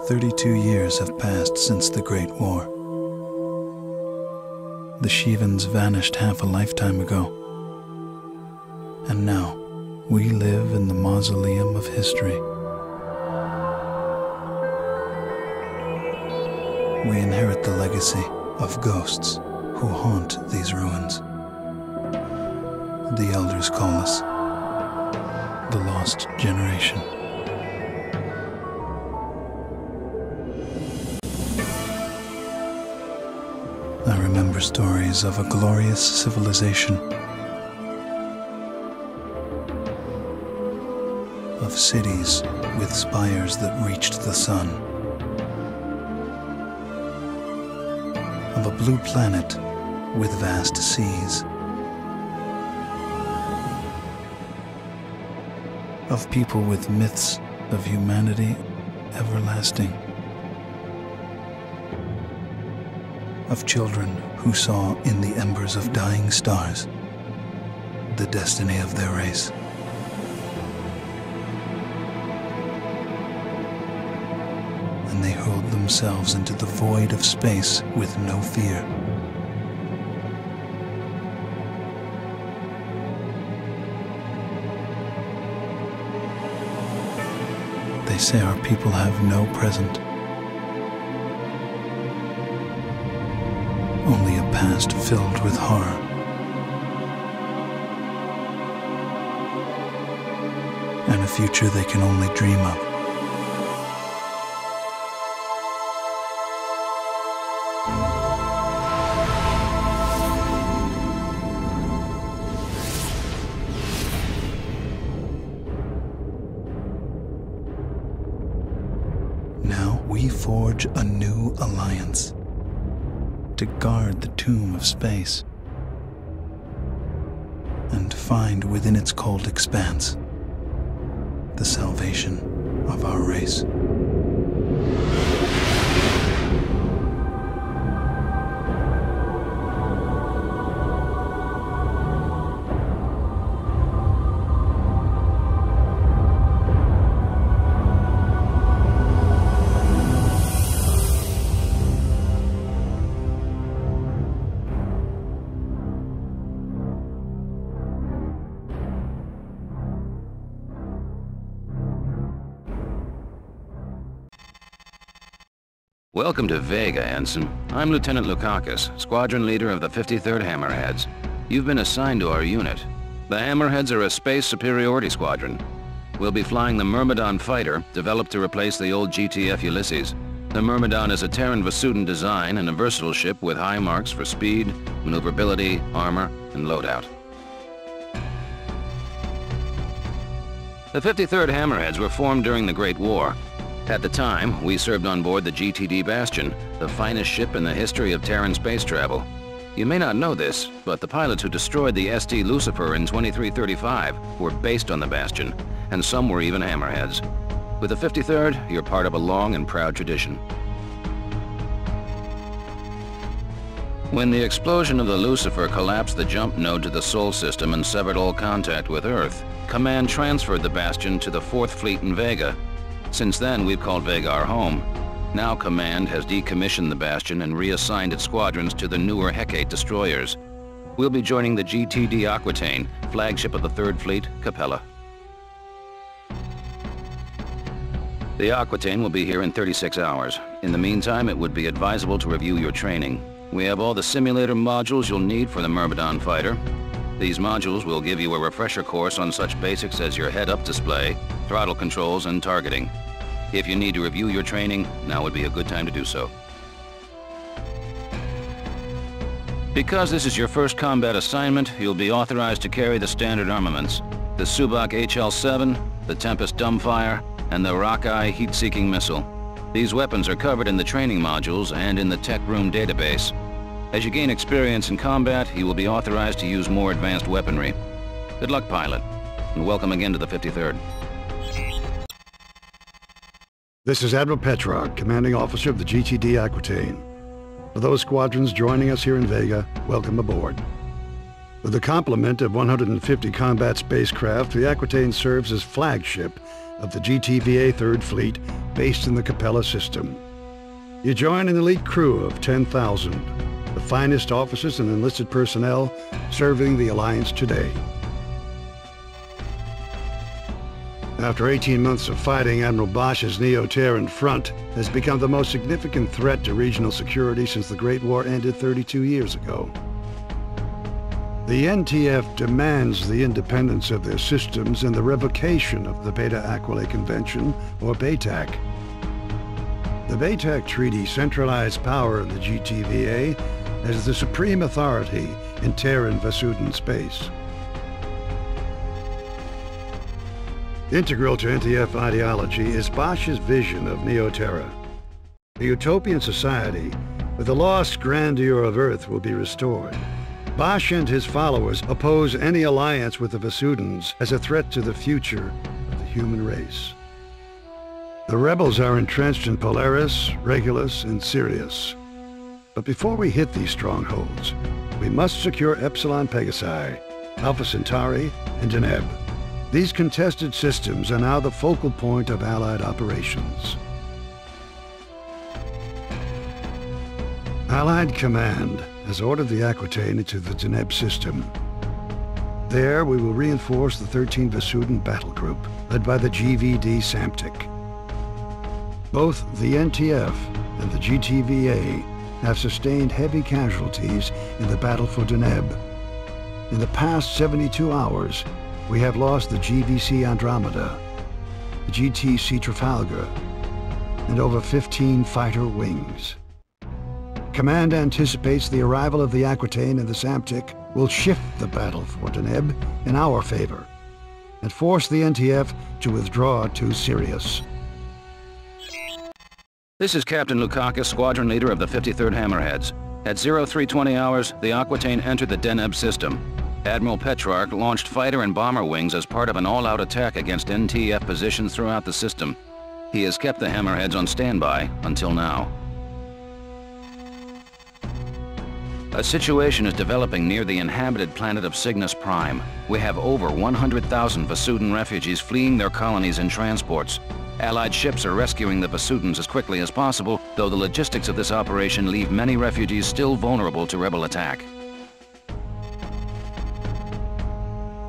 32 years have passed since the Great War. The Shivans vanished half a lifetime ago. And now, we live in the mausoleum of history. We inherit the legacy of ghosts who haunt these ruins. The elders call us the Lost Generation. I remember stories of a glorious civilization, of cities with spires that reached the sun, of a blue planet with vast seas, of people with myths of humanity everlasting, of children who saw in the embers of dying stars the destiny of their race. And they hurled themselves into the void of space with no fear. They say our people have no present, only a past filled with horror. And a future they can only dream of. Now we forge a new alliance to guard the tomb of space and find within its cold expanse the salvation of our race. Welcome to Vega, Ensign. I'm Lieutenant Lukakis, Squadron Leader of the 53rd Hammerheads. You've been assigned to our unit. The Hammerheads are a space superiority squadron. We'll be flying the Myrmidon fighter, developed to replace the old GTF Ulysses. The Myrmidon is a Terran Vasudan design and a versatile ship with high marks for speed, maneuverability, armor, and loadout. The 53rd Hammerheads were formed during the Great War. At the time, we served on board the GTD Bastion, the finest ship in the history of Terran space travel. You may not know this, but the pilots who destroyed the ST Lucifer in 2335 were based on the Bastion, and some were even Hammerheads. With the 53rd, you're part of a long and proud tradition. When the explosion of the Lucifer collapsed the jump node to the Sol system and severed all contact with Earth, Command transferred the Bastion to the 4th Fleet in Vega. Since then, we've called Vega our home. Now Command has decommissioned the Bastion and reassigned its squadrons to the newer Hecate destroyers. We'll be joining the GTD Aquitaine, flagship of the 3rd Fleet, Capella. The Aquitaine will be here in 36 hours. In the meantime, it would be advisable to review your training. We have all the simulator modules you'll need for the Myrmidon fighter. These modules will give you a refresher course on such basics as your head-up display, throttle controls, and targeting. If you need to review your training, now would be a good time to do so. Because this is your first combat assignment, you'll be authorized to carry the standard armaments: the Subak HL-7, the Tempest Dumbfire, and the Rockeye heat-seeking missile. These weapons are covered in the training modules and in the tech room database. As you gain experience in combat, you will be authorized to use more advanced weaponry. Good luck, pilot, and welcome again to the 53rd. This is Admiral Petrarch, Commanding Officer of the GTD Aquitaine. For those squadrons joining us here in Vega, welcome aboard. With a complement of 150 combat spacecraft, the Aquitaine serves as flagship of the GTVA 3rd Fleet based in the Capella system. You join an elite crew of 10,000, the finest officers and enlisted personnel serving the Alliance today. After 18 months of fighting, Admiral Bosch's Neo-Terran front has become the most significant threat to regional security since the Great War ended 32 years ago. The NTF demands the independence of their systems and the revocation of the Beta Aquila Convention, or BATAC. The BATAC Treaty centralized power in the GTVA as the supreme authority in Terran Vasudan space. Integral to NTF ideology is Bosch's vision of Neo-Terra. A utopian society where the lost grandeur of Earth will be restored. Bosch and his followers oppose any alliance with the Vasudans as a threat to the future of the human race. The rebels are entrenched in Polaris, Regulus, and Sirius. But before we hit these strongholds, we must secure Epsilon Pegasi, Alpha Centauri, and Deneb. These contested systems are now the focal point of Allied operations. Allied Command has ordered the Aquitaine into the Deneb system. There, we will reinforce the 13 Vasudan battle group, led by the GVD Samtic. Both the NTF and the GTVA have sustained heavy casualties in the battle for Deneb. In the past 72 hours, we have lost the GVC Andromeda, the GTC Trafalgar, and over 15 fighter wings. Command anticipates the arrival of the Aquitaine and the Samtic will shift the battle for Deneb in our favor and force the NTF to withdraw to Sirius. This is Captain Lukakis, squadron leader of the 53rd Hammerheads. At 0320 hours, the Aquitaine entered the Deneb system. Admiral Petrarch launched fighter and bomber wings as part of an all-out attack against NTF positions throughout the system. He has kept the Hammerheads on standby until now. A situation is developing near the inhabited planet of Cygnus Prime. We have over 100,000 Vasudan refugees fleeing their colonies in transports. Allied ships are rescuing the Vasudans as quickly as possible, though the logistics of this operation leave many refugees still vulnerable to rebel attack.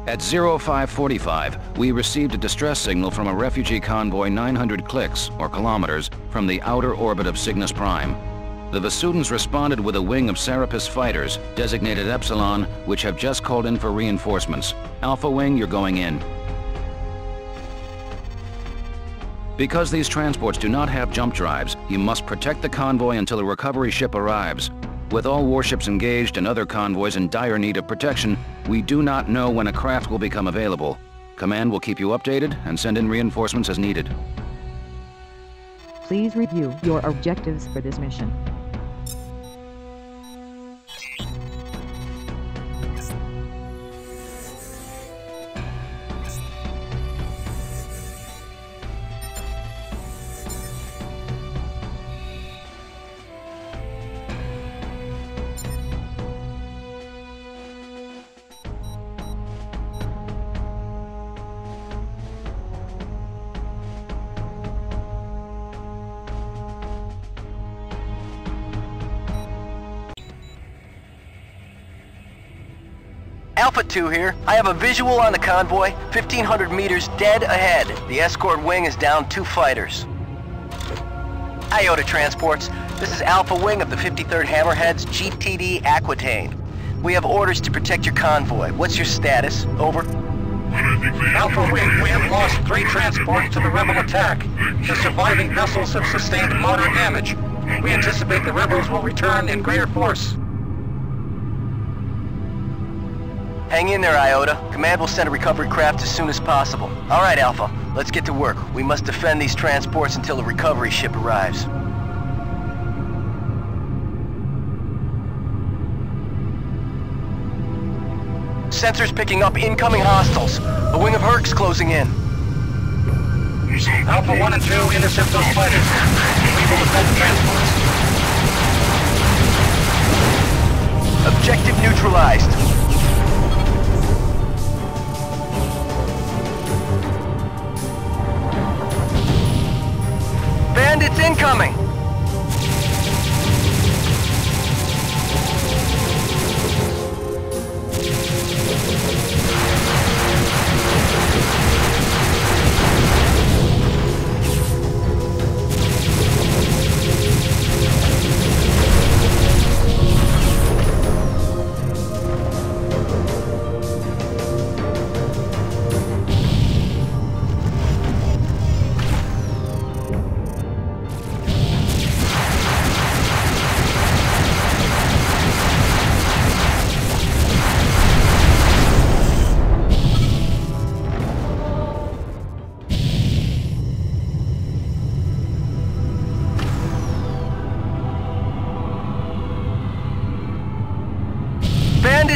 At 0545, we received a distress signal from a refugee convoy 900 clicks, or kilometers, from the outer orbit of Cygnus Prime. The Vasudans responded with a wing of Serapis fighters, designated Epsilon, which have just called in for reinforcements. Alpha Wing, you're going in. Because these transports do not have jump drives, you must protect the convoy until a recovery ship arrives. With all warships engaged and other convoys in dire need of protection, we do not know when a craft will become available. Command will keep you updated and send in reinforcements as needed. Please review your objectives for this mission. Alpha 2 here. I have a visual on the convoy, 1,500 meters dead ahead. The escort wing is down 2 fighters. Iota Transports, this is Alpha Wing of the 53rd Hammerheads, GTD Aquitaine. We have orders to protect your convoy. What's your status? Over. Alpha Wing, we have lost 3 transports to the rebel attack. The surviving vessels have sustained moderate damage. We anticipate the rebels will return in greater force. Hang in there, Iota. Command will send a recovery craft as soon as possible. All right, Alpha. Let's get to work. We must defend these transports until a recovery ship arrives. Sensors picking up incoming hostiles. A wing of Hercs closing in. Alpha 1 and 2 intercept those fighters. We will defend transports. Objective neutralized.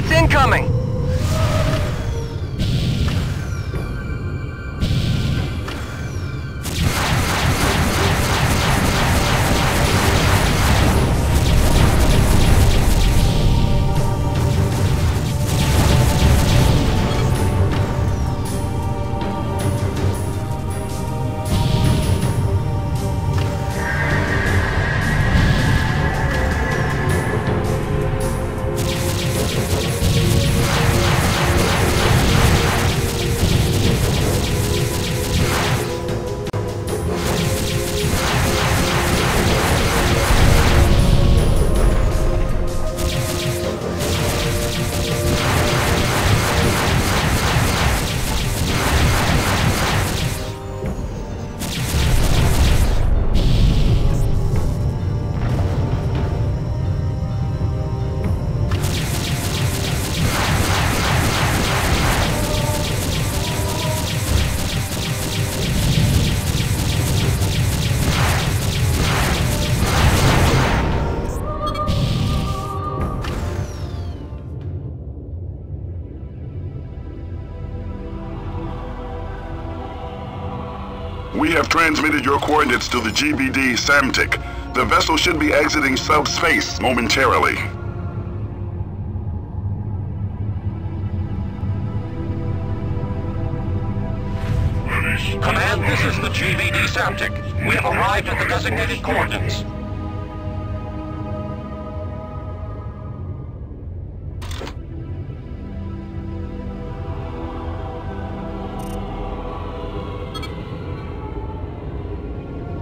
Units incoming! We have transmitted your coordinates to the GBD Samtic. The vessel should be exiting subspace momentarily. Command, this is the GBD Samtic. We have arrived at the designated coordinates.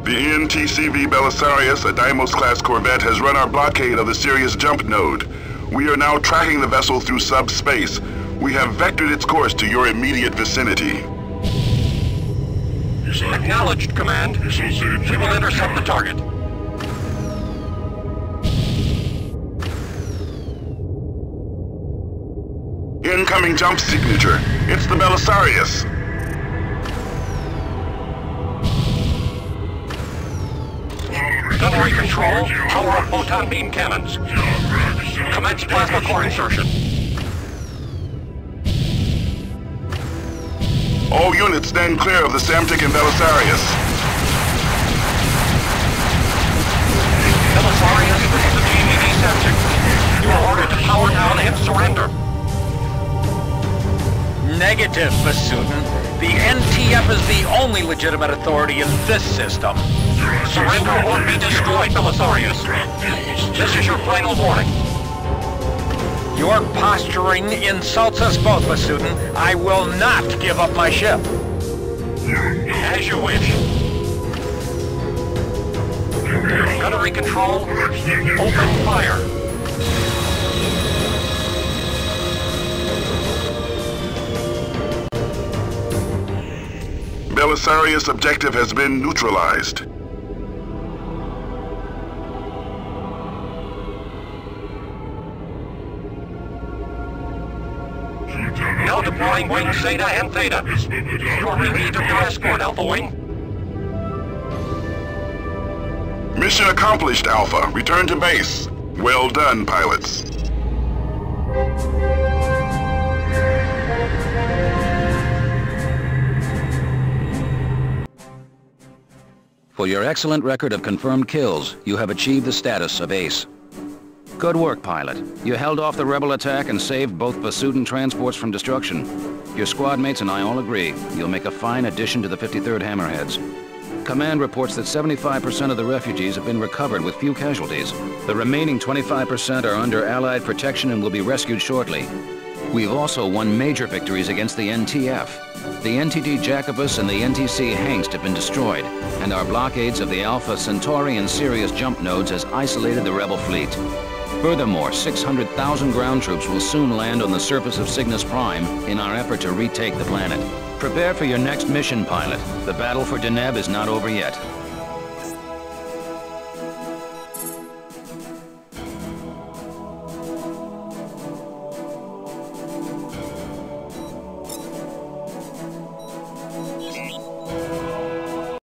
The NTCV Belisarius, a Deimos-class corvette, has run our blockade of the Sirius jump node. We are now tracking the vessel through subspace. We have vectored its course to your immediate vicinity. Acknowledged, Command. We will intercept the target. Incoming jump signature. It's the Belisarius. Gunnery control, power up photon beam cannons. Commence plasma core insertion. All units stand clear of the Samtic and Belisarius. Belisarius, this is the GBD Samtic. You are ordered to power down and surrender. Negative, Basudin. The NTF is the only legitimate authority in this system. Surrender or be destroyed, Belisarius. This is your final warning. Your posturing insults us both, Basudin. I will not give up my ship. As you wish. Gunnery control, open fire. Belisarius objective has been neutralized. Now deploying wings Zeta and Theta. You are relieved of your escort, Alpha Wing. Mission accomplished, Alpha. Return to base. Well done, pilots. For your excellent record of confirmed kills, you have achieved the status of Ace. Good work, pilot. You held off the rebel attack and saved both Basudin transports from destruction. Your squad mates and I all agree you'll make a fine addition to the 53rd Hammerheads. Command reports that 75% of the refugees have been recovered with few casualties. The remaining 25% are under Allied protection and will be rescued shortly. We've also won major victories against the NTF. The NTD Jacobus and the NTC Hengst have been destroyed, and our blockades of the Alpha Centauri and Sirius jump nodes has isolated the rebel fleet. Furthermore, 600,000 ground troops will soon land on the surface of Cygnus Prime in our effort to retake the planet. Prepare for your next mission, pilot. The battle for Deneb is not over yet.